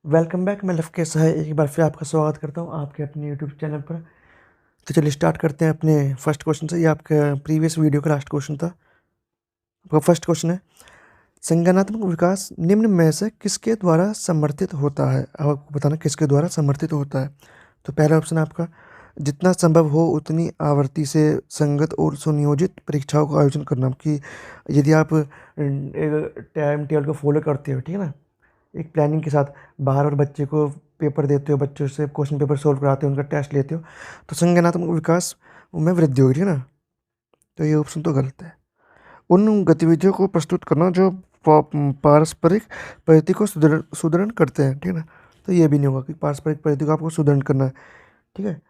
Welcome back. मैं लवकेश है, एक बार फिर आपका स्वागत करता हूँ आपके अपने यूट्यूब चैनल पर। तो चलिए स्टार्ट करते हैं अपने फर्स्ट क्वेश्चन से। ये आपका प्रीवियस वीडियो का लास्ट क्वेश्चन था। आपका फर्स्ट क्वेश्चन है, संज्ञानात्मक विकास निम्न में से किसके द्वारा समर्थित होता है? अब आपको बताना किसके द्वारा समर्थित होता है। तो पहला ऑप्शन आपका, जितना संभव हो उतनी आवृत्ति से संगत और सुनियोजित परीक्षाओं का आयोजन करना। कि यदि आप एक टाइम टेबल को फॉलो करते हो, ठीक है ना, एक प्लानिंग के साथ बाहर और बच्चे को पेपर देते हो, बच्चों से क्वेश्चन पेपर सॉल्व कराते हो, उनका टेस्ट लेते हो, तो संज्ञानात्मक विकास में वृद्धि होगी, ठीक है ना। तो ये ऑप्शन तो गलत है। उन गतिविधियों को प्रस्तुत करना जो पारस्परिक पद्धति को सुदृढ़ करते हैं, ठीक है ना। तो ये भी नहीं होगा कि पारस्परिक पद्धति को आपको सुदृढ़ करना है, ठीक है।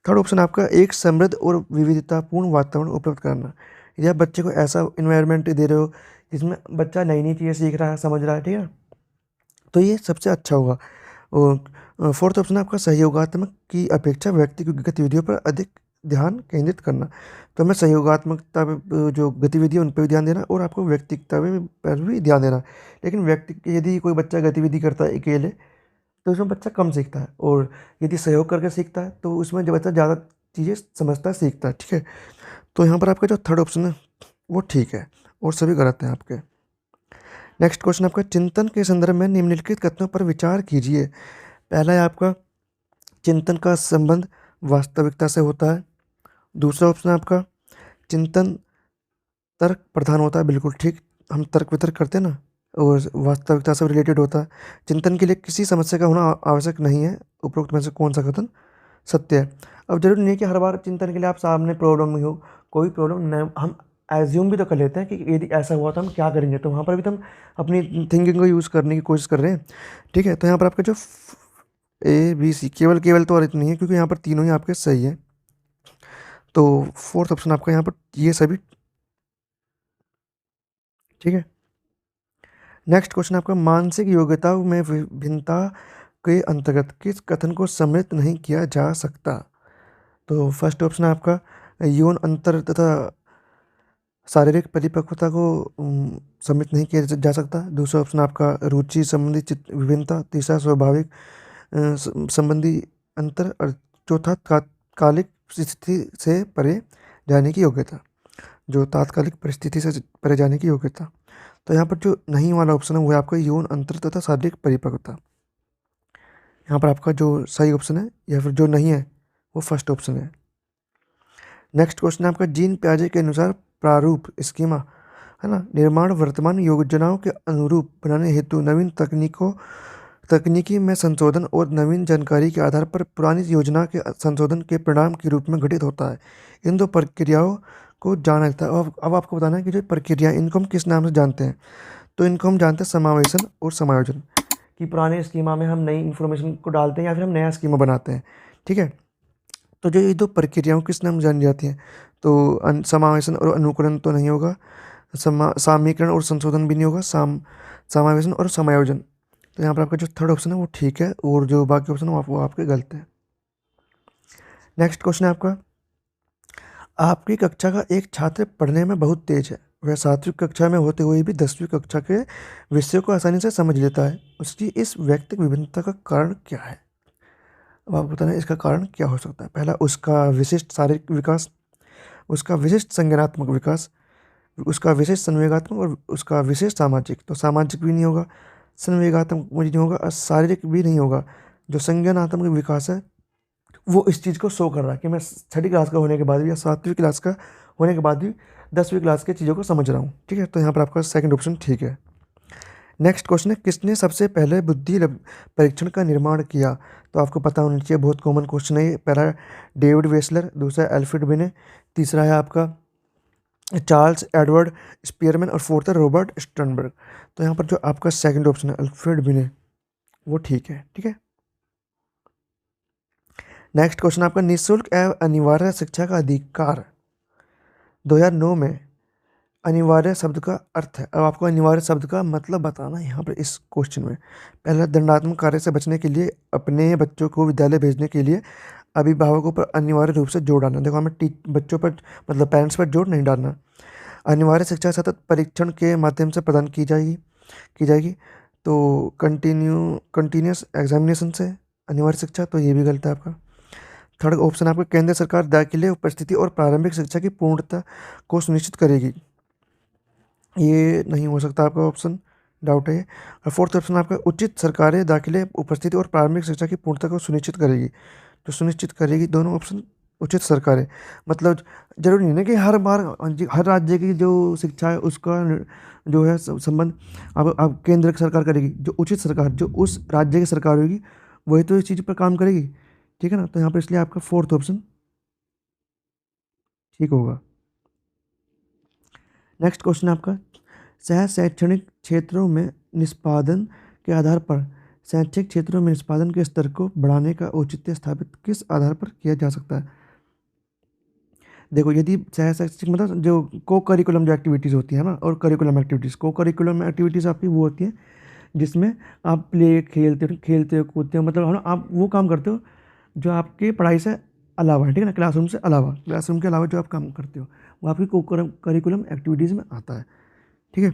थर्ड ऑप्शन आपका, एक समृद्ध और विविधतापूर्ण वातावरण उपलब्ध कराना। यदि आप बच्चे को ऐसा इन्वायरमेंट दे रहे हो जिसमें बच्चा नई नई चीज़ें सीख रहा है, समझ रहा है, ठीक है, तो ये सबसे अच्छा होगा। और फोर्थ ऑप्शन आपका, सहयोगात्मक की अपेक्षा व्यक्तिगत गतिविधियों पर अधिक ध्यान केंद्रित करना। तो हमें सहयोगात्मकता पे जो गतिविधि है उन पर भी ध्यान देना और आपको व्यक्तिगता पर भी ध्यान देना। लेकिन यदि कोई बच्चा गतिविधि करता है अकेले, तो उसमें बच्चा कम सीखता है, और यदि सहयोग करके सीखता है तो उसमें जो बच्चा ज़्यादा चीज़ें समझता है, सीखता है, ठीक है। तो यहाँ पर आपका जो थर्ड ऑप्शन है वो ठीक है और सभी गलत हैं आपके। नेक्स्ट क्वेश्चन आपका, चिंतन के संदर्भ में निम्नलिखित कथनों पर विचार कीजिए। पहला है आपका, चिंतन का संबंध वास्तविकता से होता है। दूसरा ऑप्शन है आपका, चिंतन तर्क प्रधान होता है। बिल्कुल ठीक, हम तर्क वितर्क करते हैं ना, और वास्तविकता से रिलेटेड होता है। चिंतन के लिए किसी समस्या का होना आवश्यक नहीं है। उपरोक्त में से कौन सा कथन सत्य है? अब जरूरी नहीं है कि हर बार चिंतन के लिए आप सामने प्रॉब्लम ही हो, कोई प्रॉब्लम नहीं, हम एज्यूम भी तो कर लेते हैं कि यदि ऐसा हुआ तो हम क्या करेंगे। तो वहाँ पर भी तो हम अपनी थिंकिंग को यूज़ करने की कोशिश कर रहे हैं, ठीक है। तो यहाँ पर आपका जो ए बी सी, केवल केवल तो और इतनी है, क्योंकि यहाँ पर तीनों ही आपके सही है। तो फोर्थ ऑप्शन आपका यहाँ पर ये सभी ठीक है। नेक्स्ट क्वेश्चन आपका, मानसिक योग्यताओं में विभिन्नता के अंतर्गत किस कथन को सम्मिलित नहीं किया जा सकता? तो फर्स्ट ऑप्शन है आपका, यौन अंतर तथा शारीरिक परिपक्वता को सम्मिलित नहीं किया जा सकता। दूसरा ऑप्शन आपका, रुचि संबंधी विभिन्नता। तीसरा, स्वाभाविक संबंधी अंतर। और चौथा, तात्कालिक स्थिति से परे जाने की योग्यता, जो तात्कालिक परिस्थिति से परे जाने की योग्यता। तो यहाँ पर जो नहीं वाला ऑप्शन है वो है आपका, यौन अंतर तथा शारीरिक परिपक्वता। यहाँ पर आपका जो सही ऑप्शन है या फिर जो नहीं है वो फर्स्ट ऑप्शन है। नेक्स्ट क्वेश्चन है आपका, जीन पियाजे के अनुसार प्रारूप स्कीमा, है ना, निर्माण वर्तमान योजनाओं के अनुरूप बनाने हेतु नवीन तकनीकी में संशोधन और नवीन जानकारी के आधार पर पुरानी योजना के संशोधन के परिणाम के रूप में घटित होता है। इन दो प्रक्रियाओं को जाना जाता है। अब आपको बताना है कि जो प्रक्रिया, इनको हम किस नाम से जानते हैं। तो इनको हम जानते हैं समावेशन और समायोजन। कि पुराने स्कीमा में हम नई इन्फॉर्मेशन को डालते हैं या फिर हम नया स्कीमा बनाते हैं, ठीक है। तो जो ये दो प्रक्रियाओं किस नाम से जानी जाती हैं? तो समावेशन और अनुकरण तो नहीं होगा, सामीकरण और संशोधन भी नहीं होगा, समावेशन और समायोजन। तो यहाँ पर आपका जो थर्ड ऑप्शन है वो ठीक है, और जो बाकी ऑप्शन है वो आपके गलत है। नेक्स्ट क्वेश्चन है आपका, आपकी कक्षा का एक छात्र पढ़ने में बहुत तेज है। वह 7वीं कक्षा में होते हुए भी 10वीं कक्षा के विषयों को आसानी से समझ लेता है। उसकी इस व्यक्तिगत विभिन्नता का कारण क्या है? अब आपको बताना है इसका कारण क्या हो सकता है। पहला, उसका विशिष्ट शारीरिक विकास, उसका विशिष्ट संज्ञानात्मक विकास, उसका विशिष्ट संवेगात्मक, और उसका विशिष्ट सामाजिक। तो सामाजिक भी नहीं होगा, संवेगात्मक भी नहीं होगा, और शारीरिक भी नहीं होगा। जो संज्ञानात्मक विकास है वो इस चीज़ को शो कर रहा है कि मैं 6ठी क्लास का होने के बाद भी या 7वीं क्लास का होने के बाद भी 10वीं क्लास की चीज़ों को समझ रहा हूँ, ठीक है। तो यहाँ पर आपका सेकंड ऑप्शन ठीक है। नेक्स्ट क्वेश्चन है, किसने सबसे पहले परीक्षण का निर्माण किया? तो आपको पता होना चाहिए, बहुत कॉमन क्वेश्चन है ये। पहला, डेविड वेसलर। दूसरा, एल्फ्रेड बिने। तीसरा है आपका चार्ल्स एडवर्ड स्पीयरमैन। और फोर्थ है रॉबर्ट स्टर्नबर्ग। तो यहाँ पर जो आपका सेकंड ऑप्शन है एल्फ्रेड बिने, वो ठीक है, ठीक है। नेक्स्ट क्वेश्चन आपका, निःशुल्क एवं अनिवार्य शिक्षा का अधिकार 2009 में अनिवार्य शब्द का अर्थ है। अब आपको अनिवार्य शब्द का मतलब बताना है यहाँ पर इस क्वेश्चन में। पहला, दंडात्मक कार्य से बचने के लिए अपने बच्चों को विद्यालय भेजने के लिए अभिभावकों पर अनिवार्य रूप से जोर डालना। देखो, हमें बच्चों पर मतलब पेरेंट्स पर जोर नहीं डालना। अनिवार्य शिक्षा सतत परीक्षण के माध्यम से प्रदान की जाएगी। तो कंटिन्यूस एग्जामिनेशन से अनिवार्य शिक्षा, तो ये भी गलत है आपका। थर्ड ऑप्शन आपका केंद्र सरकार दाखिले, उपस्थिति और प्रारंभिक शिक्षा की पूर्णता को सुनिश्चित करेगी, ये नहीं हो सकता आपका ऑप्शन, डाउट है ये। और फोर्थ ऑप्शन आपका उचित सरकारें दाखिले, उपस्थिति और प्रारंभिक शिक्षा की पूर्णता को सुनिश्चित करेगी, तो सुनिश्चित करेगी दोनों ऑप्शन उचित सरकारें, मतलब जरूरी नहीं है कि हर बार हर राज्य की जो शिक्षा है उसका जो है संबंध अब केंद्र सरकार करेगी। जो उचित सरकार जो उस राज्य की सरकार होगी वही तो इस चीज़ पर काम करेगी, ठीक है ना। तो यहाँ पर इसलिए आपका फोर्थ ऑप्शन ठीक होगा। नेक्स्ट क्वेश्चन आपका सह शैक्षणिक क्षेत्रों में निष्पादन के आधार पर शैक्षिक क्षेत्रों में निष्पादन के स्तर को बढ़ाने का औचित्य स्थापित किस आधार पर किया जा सकता है। देखो, यदि सह शैक्षिक मतलब जो को करिकुलम जो एक्टिविटीज़ होती है ना, और करिकुलम एक्टिविटीज़, को करिकुलम एक्टिविटीज़ आपकी वो होती है जिसमें आप प्ले खेलते हो कूदते हो, मतलब है ना, आप वो काम करते हो जो आपके पढ़ाई से अलावा है, ठीक है ना, क्लासरूम के अलावा जो आप काम करते हो वो आपकी को करिकुलम एक्टिविटीज़ में आता है, ठीक है।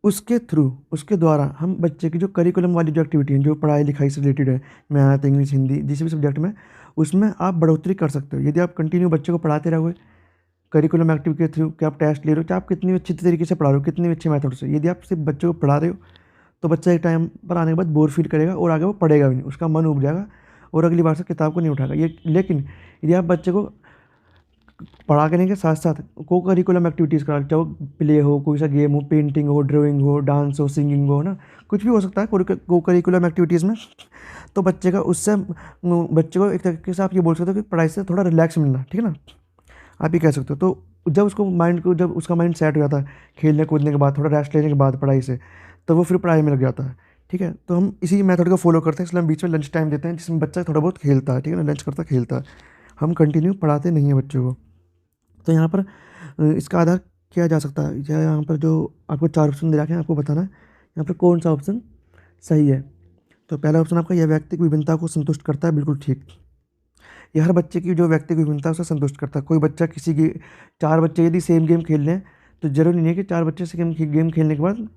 उसके द्वारा हम बच्चे की जो करिकुलम वाली जो एक्टिविटी है, जो पढ़ाई लिखाई से रिलेटेड है, मैथ, इंग्लिश, हिंदी, जिस भी सब्जेक्ट में, उसमें आप बढ़ोतरी कर सकते हो यदि आप कंटिन्यू बच्चे को पढ़ाते रहोगे करिकुलम एक्टिविटी के थ्रू, कि आप टेस्ट ले रहे हो, चाहे आप कितनी अच्छी तरीके से पढ़ा रहे हो, कितनी भी अच्छे मेथड से, यदि आप सिर्फ बच्चे को पढ़ा रहे हो तो बच्चा एक टाइम पर आने के बाद बोर फील करेगा और आगे वो पढ़ेगा भी नहीं, उसका मन उब जाएगा और अगली बार से किताब को नहीं उठाएगा ये। लेकिन यदि आप बच्चे को पढ़ा करने के साथ साथ को करिकुलम एक्टिविटीज़ करा, चाहे वो प्ले हो, कोई सा गेम हो, पेंटिंग हो, ड्राइंग हो, डांस हो, सिंगिंग हो ना, कुछ भी हो सकता है को करिकुलम एक्टिविटीज़ में, तो बच्चे का उससे बच्चे को एक तरीके से आप ये बोल सकते हो कि पढ़ाई से थोड़ा रिलैक्स मिलना, ठीक है ना, आप ये कह सकते हो। तो जब उसका माइंड सेट हो जाता है खेलने कूदने के बाद, थोड़ा रेस्ट लेने के बाद पढ़ाई से, तो वो फिर पढ़ाई में लग जाता है, ठीक है। तो हम इसी मेथड को फॉलो करते हैं, इसलिए हम बीच में लंच टाइम देते हैं जिसमें बच्चा थोड़ा बहुत खेलता है, ठीक है ना, लंच करता खेलता है, हम कंटिन्यू पढ़ाते नहीं हैं बच्चों को। तो यहाँ पर इसका आधार किया जा सकता है, या यहाँ पर जो आपको 4 ऑप्शन दे रखे हैं, आपको बताना है यहाँ पर कौन सा ऑप्शन सही है। तो पहला ऑप्शन आपका, यह व्यक्तिगत विभिन्नता को संतुष्ट करता है, बिल्कुल ठीक। यह हर बच्चे की जो व्यक्तिगत विभिन्नता है उसे संतुष्ट करता है। कोई बच्चा किसी की 4 बच्चे यदि सेम गेम खेल रहे हैं तो ज़रूरी नहीं है कि 4 बच्चे से गेम खेलने के बाद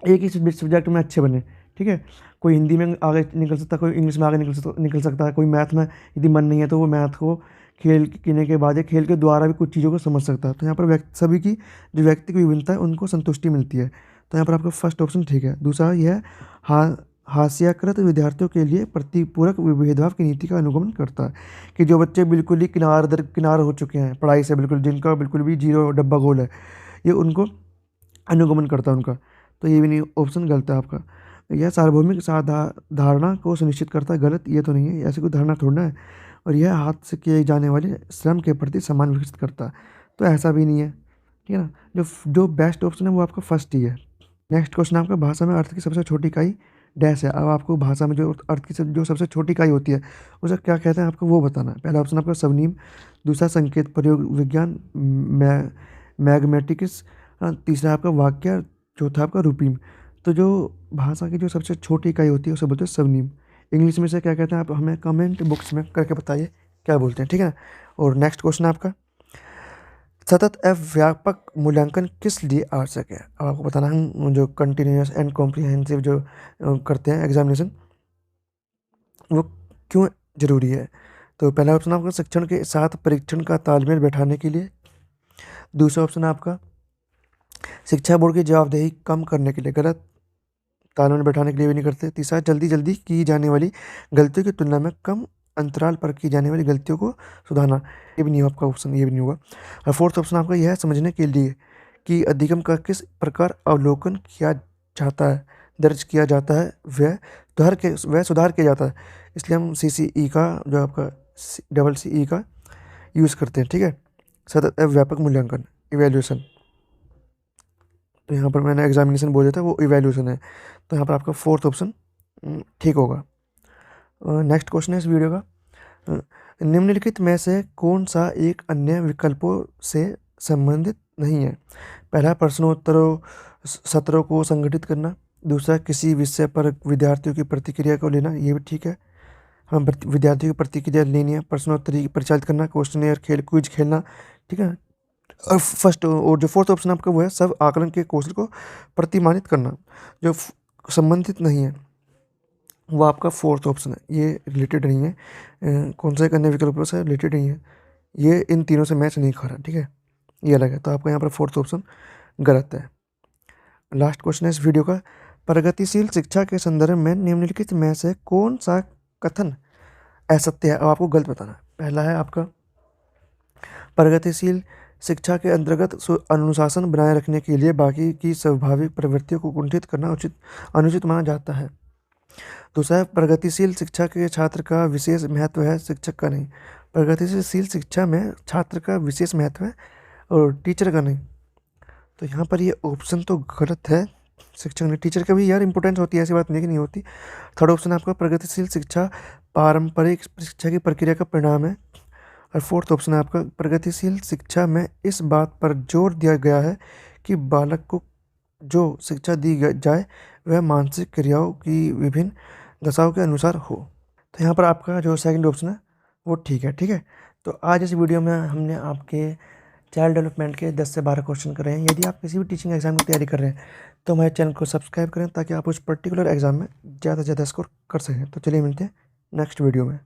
एक ही सब्जेक्ट में अच्छे बने, ठीक है। कोई हिंदी में आगे निकल सकता है, कोई इंग्लिश में आगे निकल सकता है, कोई मैथ में यदि मन नहीं है तो वो मैथ को खेलने के बाद या खेल के द्वारा भी कुछ चीज़ों को समझ सकता है। तो यहाँ पर सभी की जो व्यक्ति की विभिन्नता है उनको संतुष्टि मिलती है, तो यहाँ पर आपका फर्स्ट ऑप्शन ठीक है। दूसरा यह है हास्याकृत विद्यार्थियों के लिए प्रतिपूरक भेदभाव की नीति का अनुगमन करता है, कि जो बच्चे बिल्कुल ही किनार हो चुके हैं पढ़ाई से, बिल्कुल जिनका बिल्कुल भी जीरो डब्बा गोल है, ये उनको अनुगमन करता है उनका, तो ये भी नहीं, ऑप्शन गलत है आपका। यह सार्वभौमिक धारणा को सुनिश्चित करता है, गलत, ये तो नहीं है, ऐसी कोई धारणा थोड़ा है। और यह हाथ से किए जाने वाले श्रम के प्रति सम्मान विकसित करता है, तो ऐसा भी नहीं है, ठीक है ना। जो बेस्ट ऑप्शन है वो आपका फर्स्ट ही है। नेक्स्ट क्वेश्चन आपका, भाषा में अर्थ की सबसे छोटी इकाई डैश है। अब आपको भाषा में जो अर्थ की जो सबसे छोटी इकाई होती है उसे क्या कहते हैं आपको वो बताना है। पहला ऑप्शन आपका स्वनिम, दूसरा संकेत प्रयोग विज्ञान मैग्मेटिक्स, तीसरा आपका वाक्य, चौथा आपका रूपीम। तो जो भाषा की जो सबसे छोटी इकाई होती है उसे बोलते हैं स्वनिम। इंग्लिश में से क्या कहते हैं आप हमें कमेंट बॉक्स में करके बताइए क्या बोलते हैं, ठीक है। और नेक्स्ट क्वेश्चन आपका, सतत एवं व्यापक मूल्यांकन किस लिए आवश्यक है। अब आपको बताना हम जो कंटिन्यूस एंड कॉम्प्रिहेंसिव जो करते हैं एग्जामिनेशन वो क्यों ज़रूरी है। तो पहला ऑप्शन आपका शिक्षण के साथ परीक्षण का तालमेल बैठाने के लिए। दूसरा ऑप्शन आपका शिक्षा बोर्ड की जवाबदेही कम करने के लिए, गलत, तालमेल बैठाने के लिए भी नहीं करते। तीसरा जल्दी की जाने वाली गलतियों की तुलना में कम अंतराल पर की जाने वाली गलतियों को सुधारना, ये भी नहीं होगा आपका ऑप्शन, ये भी नहीं होगा। और फोर्थ ऑप्शन आपका यह समझने के लिए कि अधिगम का किस प्रकार अवलोकन किया जाता है, दर्ज किया जाता है, वह सुधार किया जाता है, इसलिए हम CCE का जो आपका CCE का यूज़ करते हैं, ठीक है। सतत एवं व्यापक मूल्यांकन, इवेल्यूशन, तो यहाँ पर मैंने एग्जामिनेशन बोला था वो इवेल्यूशन है, तो यहाँ पर आपका फोर्थ ऑप्शन ठीक होगा। नेक्स्ट क्वेश्चन है इस वीडियो का, निम्नलिखित में से कौन सा एक अन्य विकल्पों से संबंधित नहीं है। पहला, प्रश्नोत्तरों सत्रों को संगठित करना। दूसरा, किसी विषय पर विद्यार्थियों की प्रतिक्रिया को लेना, ये भी ठीक है, हम विद्यार्थियों की प्रतिक्रिया लेनी है, प्रश्नोत्तरी परिचालित करना, क्वेश्चनेयर क्विज खेलना, ठीक है। और जो फोर्थ ऑप्शन आपका वो है सब आकलन के कौशल को प्रतिमानित करना। जो संबंधित नहीं है वो आपका फोर्थ ऑप्शन है, ये रिलेटेड नहीं है। कौन सा एक अन्य विकल्पों से रिलेटेड नहीं है, ये इन तीनों से मैच नहीं खा रहा, ठीक है, ये अलग है। तो आपका यहाँ पर फोर्थ ऑप्शन गलत है। लास्ट क्वेश्चन है इस वीडियो का, प्रगतिशील शिक्षा के संदर्भ में निम्नलिखित में से कौन सा कथन असत्य है? अब आपको गलत बताना है। पहला है आपका, प्रगतिशील शिक्षा के अंतर्गत अनुशासन बनाए रखने के लिए बाकी की स्वाभाविक प्रवृत्तियों को कुंठित करना अनुचित माना जाता है। दूसरा है, प्रगतिशील शिक्षा के छात्र का विशेष महत्व है, शिक्षक का नहीं। प्रगतिशील शिक्षा में छात्र का विशेष महत्व है और टीचर का नहीं। तो यहाँ पर ये ऑप्शन तो गलत है, शिक्षक नहीं, टीचर का भी यार इंपॉर्टेंस होती है, ऐसी बात नहीं कि नहीं होती। थर्ड ऑप्शन आपका, प्रगतिशील शिक्षा पारंपरिक शिक्षा की प्रक्रिया का परिणाम है। और फोर्थ ऑप्शन है आपका, प्रगतिशील शिक्षा में इस बात पर जोर दिया गया है कि बालक को जो शिक्षा दी जाए वह मानसिक क्रियाओं की विभिन्न दशाओं के अनुसार हो। तो यहाँ पर आपका जो सेकंड ऑप्शन है वो ठीक है, ठीक है। तो आज इस वीडियो में हमने आपके चाइल्ड डेवलपमेंट के 10 से 12 क्वेश्चन कर रहे हैं। यदि आप किसी भी टीचिंग एग्जाम की तैयारी कर रहे हैं तो हमारे चैनल को सब्सक्राइब करें ताकि आप उस पर्टिकुलर एग्जाम में ज़्यादा से ज़्यादा स्कोर कर सकें। तो चलिए मिलते हैं नेक्स्ट वीडियो में।